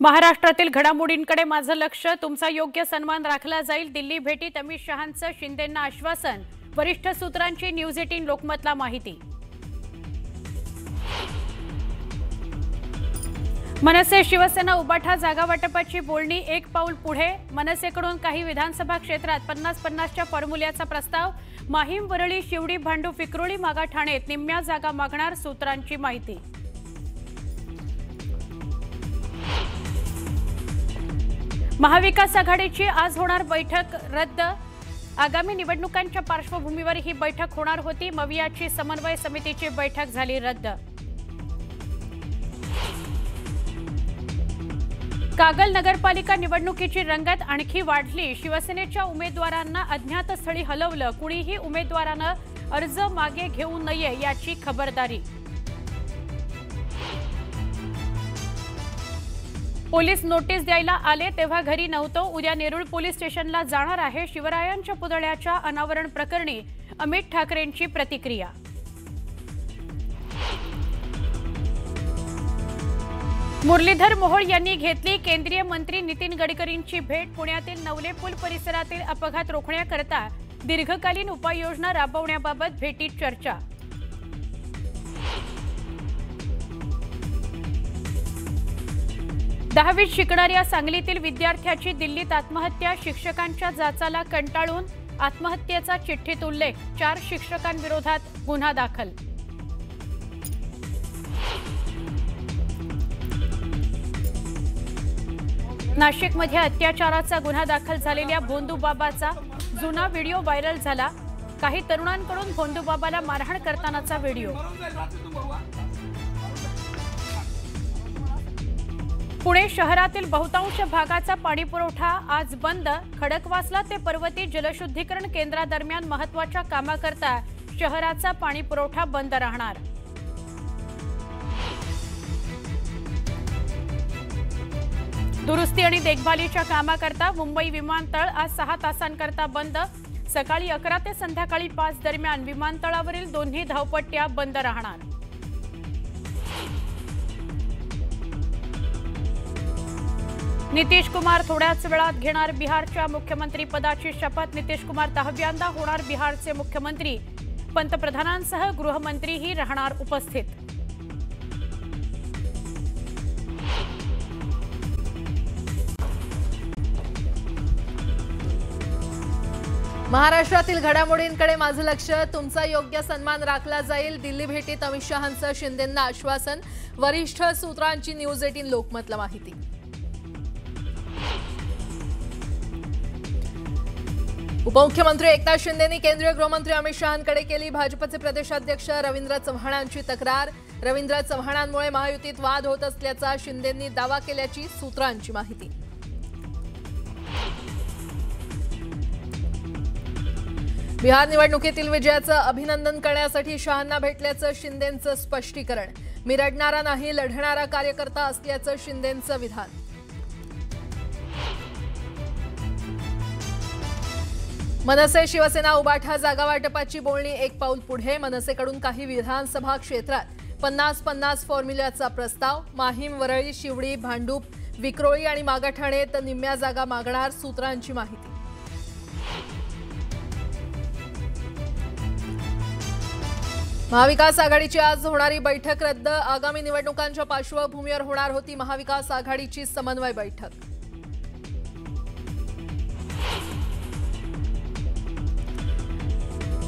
महाराष्ट्रातील घडामोडींकडे माझं लक्ष, तुमचा योग्य सन्मान राखला जाईल। दिल्ली भेटीत अमित शहांचं शिंदेंना आश्वासन, वरिष्ठ सूत्रांची न्यूज 18 लोकमतला माहिती। मनसे शिवसेना उबाठा जागा वाटपाची बोलणी एक पाऊल पुढे। मनसेकडून काही विधानसभा क्षेत्रात 50-50च्या फॉर्म्युल्याचा प्रस्ताव। माहीम, वरळी, शिवडी, भांडूप, विक्रोळी, मागाठाणेत निम्म्या जागा मागणार, सूत्रांची माहिती। महाविकास आघाडीची आज होणार बैठक रद्द। आगामी निवडणुकांच्या पार्श्वभूमीवर ही बैठक होणार होती। मवियाची समन्वय समितीची बैठक झाली रद्द। कागल नगरपालिका निवडणुकीची रंगत आणखी वाढली। शिवसेनेच्या उमेदवारांना अज्ञात स्थळी हलवलं। कुणीही उमेदवारानं अर्ज मागे घेऊ नये याची खबरदारी। पोलीस नोटीस द्यायला आले तेव्हा घरी नव्हतो। उद्या नेरूळ पोलीस स्टेशनला जाणार आहे। शिवरायांच्या पुतळ्याच्या अनावरण प्रकरणी अमित ठाकरेंची प्रतिक्रिया। मुरलीधर मोहोळ यांनी घेतली केंद्रीय मंत्री नितीन गडकरींची भेट। पुण्यातील नवले पूल परिसरातील अपघात रोखण्याकरता दीर्घकालीन उपाययोजना राबवण्याबाबत भेटीत चर्चा। दहावीत शिकणाऱ्या सांगलीतील विद्यार्थ्याची दिल्लीत आत्महत्या। शिक्षकांच्या जाचाला कंटाळून आत्महत्येचा चिठ्ठीत उल्लेख। 4 शिक्षकांविरोधात गुन्हा दाखल। नाशिकमध्ये अत्याचाराचा गुन्हा दाखल झालेल्या भोंदूबाबाचा जुना व्हिडिओ व्हायरल झाला। काही तरुणांकडून भोंदूबाबाला मारहाण करतानाचा व्हिडिओ। पुणे शहरातील बहुतांश भागाचा पाणीपुरवठा आज बंद। खडकवासला ते पर्वती जलशुद्धीकरण केंद्रादरम्यान महत्त्वाच्या कामाकरता शहराचा पाणीपुरवठा बंद राहणार। दुरुस्ती आणि देखभालीच्या कामाकरता मुंबई विमानतळ आज 6 तासांकरता बंद। सकाळी 11 ते संध्याकाळी 5 दरम्यान विमानतळावरील दोन्ही धावपट्ट्या बंद राहणार। नितीश कुमार थोड्याच वेळात घेणार बिहारच्या मुख्यमंत्री पदाची शपथ। नितीश कुमार 10व्यांदा होणार बिहारचे मुख्यमंत्री। पंतप्रधानांसह गृहमंत्रीही राहणार उपस्थित। महाराष्ट्रातील घडामोडींकडे माझं लक्ष, तुमचा योग्य सन्मान राखला जाईल। दिल्ली भेटीत अमित शहांचं शिंदेंना आश्वासन, वरिष्ठ सूत्रांची न्यूज 18 लोकमतला माहिती। उपमुख्यमंत्री एकनाथ शिंदेंनी केंद्रीय गृहमंत्री अमित शहांकडे केली भाजपचे प्रदेशाध्यक्ष रवींद्र चव्हाणांची तक्रार। रवींद्र चव्हाणांमुळे महायुतीत वाद होत असल्याचा शिंदेंनी दावा केल्याची सूत्रांची माहिती। बिहार निवडणुकीतील विजयाचं अभिनंदन करण्यासाठी शहांना भेटल्याचं शिंदेंचं स्पष्टीकरण। मी रडणारा नाही, लढणारा कार्यकर्ता असल्याचं शिंदेंचं विधान। मनसे शिवसेना उबाठा जागा वाटपाची बोलणी एक पाऊल पुढे। मनसेकडून काही विधानसभा क्षेत्रात 50-50 फॉर्म्युल्याचा प्रस्ताव। माहीम, वरळी, शिवडी, भांडूप, विक्रोळी आणि मागाठाणेत निम्म्या जागा मागणार, सूत्रांची माहिती। महाविकास आघाडीची आज होणारी बैठक रद्द। आगामी निवडणुकांच्या पार्श्वभूमीवर होणार होती महाविकास आघाडीची समन्वय बैठक।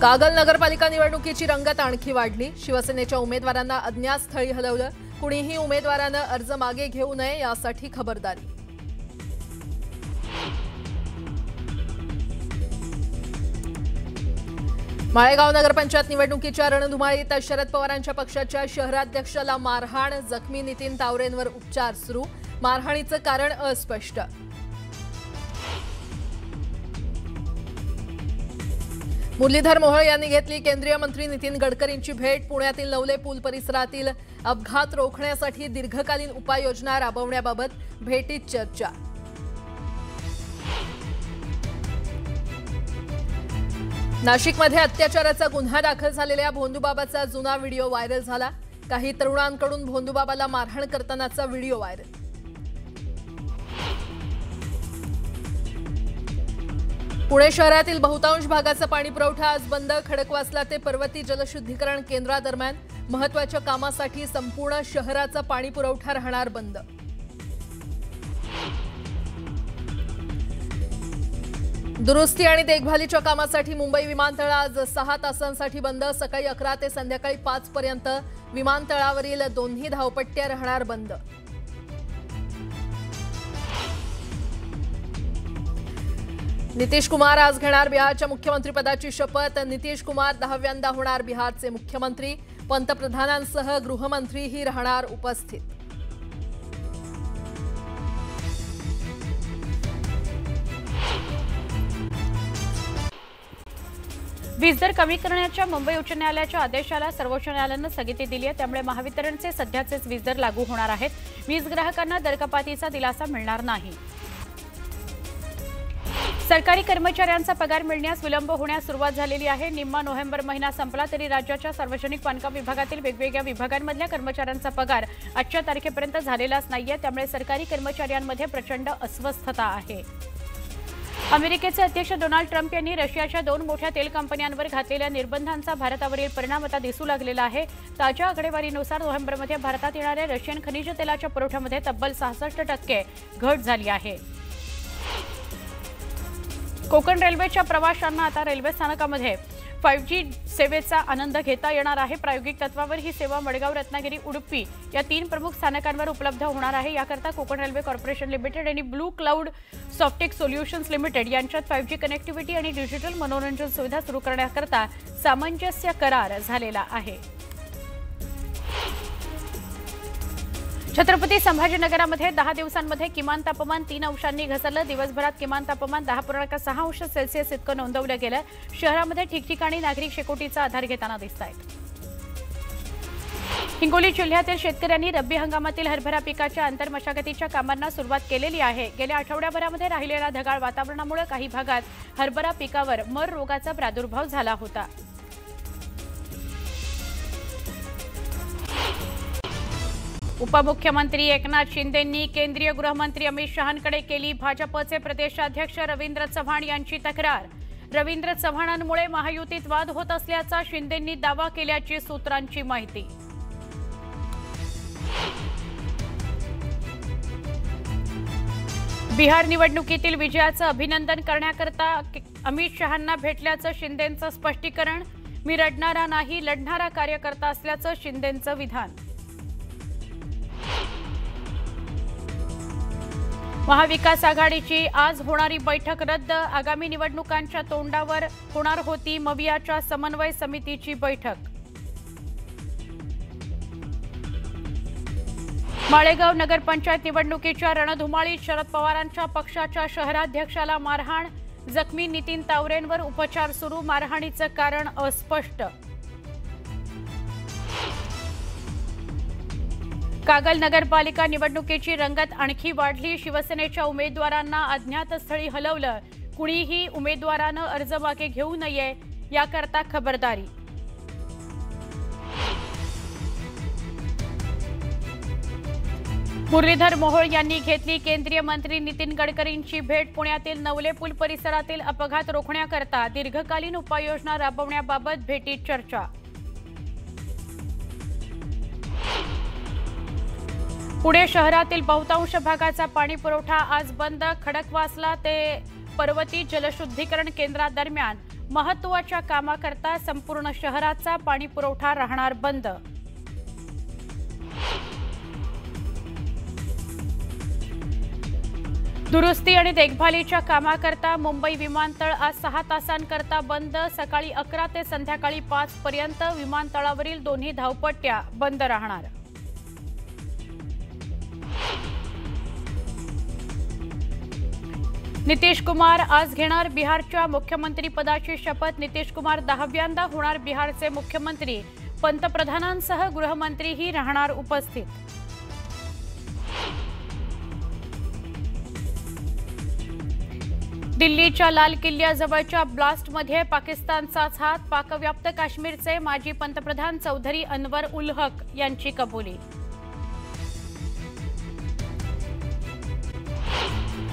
कागल नगरपालिका निवडणुकीची रंगत आणखी वाढली। शिवसेनेच्या उमेदवारांना अज्ञात स्थळी हलवलं। कुणीही उमेदवारानं अर्ज मागे घेऊ नये यासाठी खबरदारी। माळेगाव नगरपंचायत निवडणुकीच्या रणधुमाळीत शरद पवारांच्या पक्षाच्या शहराध्यक्षाला मारहाण। जखमी नितीन तावरेंवर उपचार सुरू। मारहाणीचं कारण अस्पष्ट। मुरलीधर मोहोळ यांनी घेतली केंद्रीय मंत्री नितीन गडकरींची भेट। पुण्यातील नवले पूल परिसरातील अपघात रोखण्यासाठी दीर्घकालीन उपाययोजना राबवण्याबाबत भेटीत चर्चा। नाशिकमध्ये अत्याचाराचा गुन्हा दाखल झालेल्या भोंदूबाबाचा जुना व्हिडिओ व्हायरल झाला। काही तरुणांकडून भोंदूबाबाला मारहाण करतानाचा व्हिडिओ व्हायरल। पुणे शहरातील बहुतांश भागाचा पाणी पुरवठा आज बंद. खडकवासला ते पर्वती जलशुद्धीकरण केंद्रादरम्यान महत्त्वाच्या कामासाठी संपूर्ण शहराचा पाणी पुरवठा राहणार बंद. दुरुस्ती आणि देखभालीच्या कामासाठी मुंबई विमानतळ आज 6 तासांसाठी बंद. सकाळी 11 ते संध्याकाळी 5 पर्यंत विमानतळावरील दोन्ही धावपट्ट्या राहणार बंद. नितीश कुमार आज घेणार बिहारच्या मुख्यमंत्रीपदाची शपथ. नितीश कुमार 10व्यांदा होणार बिहारचे मुख्यमंत्री. पंतप्रधानांसह गृहमंत्रीही राहणार उपस्थित. वीज दर कमी करण्याच्या मुंबई उच्च न्यायालयाच्या आदेशाला सर्वोच्च न्यायालयानं स्थगिती दिली आहे. त्यामुळे महावितरणचे सध्याचेच वीज दर लागू होणार आहेत. वीज ग्राहकांना दरकपातीचा दिलासा मिळणार नाही. सरकारी कर्मचाऱ्यांचा पगार मिळण्यास विलंब होण्यास सुरुवात झालेली आहे. निम्मा नोव्हेंबर महिना संपला तरी राज्याच्या सार्वजनिक बांधकाम विभागातील वेगवेगळ्या विभागांमधल्या कर्मचाऱ्यांचा पगार आजच्या तारखेपर्यंत झालेलाच नाहीये. त्यामुळे सरकारी कर्मचाऱ्यांमध्ये प्रचंड अस्वस्थता आहे. अमेरिकेचे अध्यक्ष डोनाल्ड ट्रम्प यांनी रशियाच्या 2 मोठ्या तेल कंपन्यांवर घातलेल्या निर्बंधांचा भारतावरील परिणाम आता दिसू लागलेला आहे. ताज्या आकडेवारीनुसार नोव्हेंबरमध्ये भारतात येणाऱ्या रशियन खनिज तेलाच्या पुरवठ्यामध्ये तब्बल 66% घट झाली आहे. कोकण रेल्वेच्या प्रवाशांना आता रेल्वे स्थानकामध्ये 5G सेवेचा आनंद घेता येणार आहे. प्रायोगिक तत्वावर ही सेवा मडगाव, रत्नागिरी, उडुपी या 3 प्रमुख स्थानकांवर उपलब्ध होणार आहे. याकरता कोकण रेल्वे कॉर्पोरेशन लिमिटेड आणि blue cloud Softech solutions limited यांच्यात 5G कनेक्टिव्हिटी आणि डिजिटल मनोरंजन सुविधा सुरू करण्याकरता सामंजस्य करार झालेला आहे. छत्रपती संभाजीनगरामध्ये 10 दिवसांमध्ये किमान तापमान 3 अंशांनी घसरलं. दिवसभरात किमान तापमान 10.6 अंश सेल्सिअस इतकं नोंदवलं गेलं. शहरामध्ये ठिकठिकाणी नागरिक शेकोटीचा आधार घेताना दिसत आहेत. हिंगोली जिल्ह्यातील शेतकऱ्यांनी रब्बी हंगामातील हरभरा पिकाच्या आंतरमशागतीच्या कामांना सुरुवात केलेली आहे. गेल्या आठवड्याभरामध्ये राहिलेल्या ढगाळ वातावरणामुळे काही भागात हरभरा पिकावर मर रोगाचा प्रादुर्भाव झाला होता. उपमुख्यमंत्री एकनाथ शिंदेंनी केंद्रीय गृहमंत्री अमित शहांकडे केली भाजपचे प्रदेशाध्यक्ष रवींद्र चव्हाण यांची तक्रार. रवींद्र चव्हाणांमुळे महायुतीत वाद होत असल्याचा शिंदेंनी दावा केल्याची सूत्रांची माहिती. बिहार निवडणुकीतील विजयाचं अभिनंदन करण्याकरता अमित शहांना भेटल्याचं शिंदेंचं स्पष्टीकरण. मी रडणारा नाही, लढणारा कार्यकर्ता असल्याचं शिंदेंचं विधान. महाविकास आघाडीची आज होणारी बैठक रद्द. आगामी निवडणुकांच्या तोंडावर होणार होती मवियाच्या समन्वय समितीची बैठक. माळेगाव नगरपंचायत निवडणुकीच्या रणधुमाळीत शरद पवारांच्या पक्षाच्या शहराध्यक्षाला मारहाण. जखमी नितीन तावरेंवर उपचार सुरू. मारहाणीचं कारण अस्पष्ट. कागल नगरपालिका निवडणुकीची रंगत आणखी वाढली. शिवसेनेच्या उमेदवारांना अज्ञातस्थळी हलवलं. कुणीही उमेदवारानं अर्ज मागे घेऊ नये याकरता खबरदारी. मुरलीधर मोहोळ यांनी घेतली केंद्रीय मंत्री नितीन गडकरींची भेट. पुण्यातील नवले पूल परिसरातील अपघात रोखण्याकरता दीर्घकालीन उपाययोजना राबवण्याबाबत भेटीत चर्चा. पुणे शहरातील बहुतांश भागाचा पाणी पुरवठा आज बंद. खडकवासला ते पर्वती जलशुद्धीकरण केंद्रादरम्यान महत्त्वाच्या कामाकरता संपूर्ण शहराचा पाणी पुरवठा राहणार बंद. दुरुस्ती आणि देखभालीच्या कामाकरता मुंबई विमानतळ आज 6 तासांकरता बंद. सकाळी 11 ते संध्याकाळी 5 पर्यंत विमानतळावरील दोन्ही धावपट्ट्या बंद राहणार. नितीश कुमार आज घेणार बिहारच्या मुख्यमंत्रीपदाची शपथ. नितीश कुमार 10व्यांदा होणार बिहारचे मुख्यमंत्री. पंतप्रधानांसह गृहमंत्रीही राहणार उपस्थित. दिल्लीच्या लाल किल्ल्याजवळच्या ब्लास्टमध्ये पाकिस्तानचाच हात. पाकव्याप्त काश्मीरचे माजी पंतप्रधान चौधरी अनवर उल हक यांची कबुली.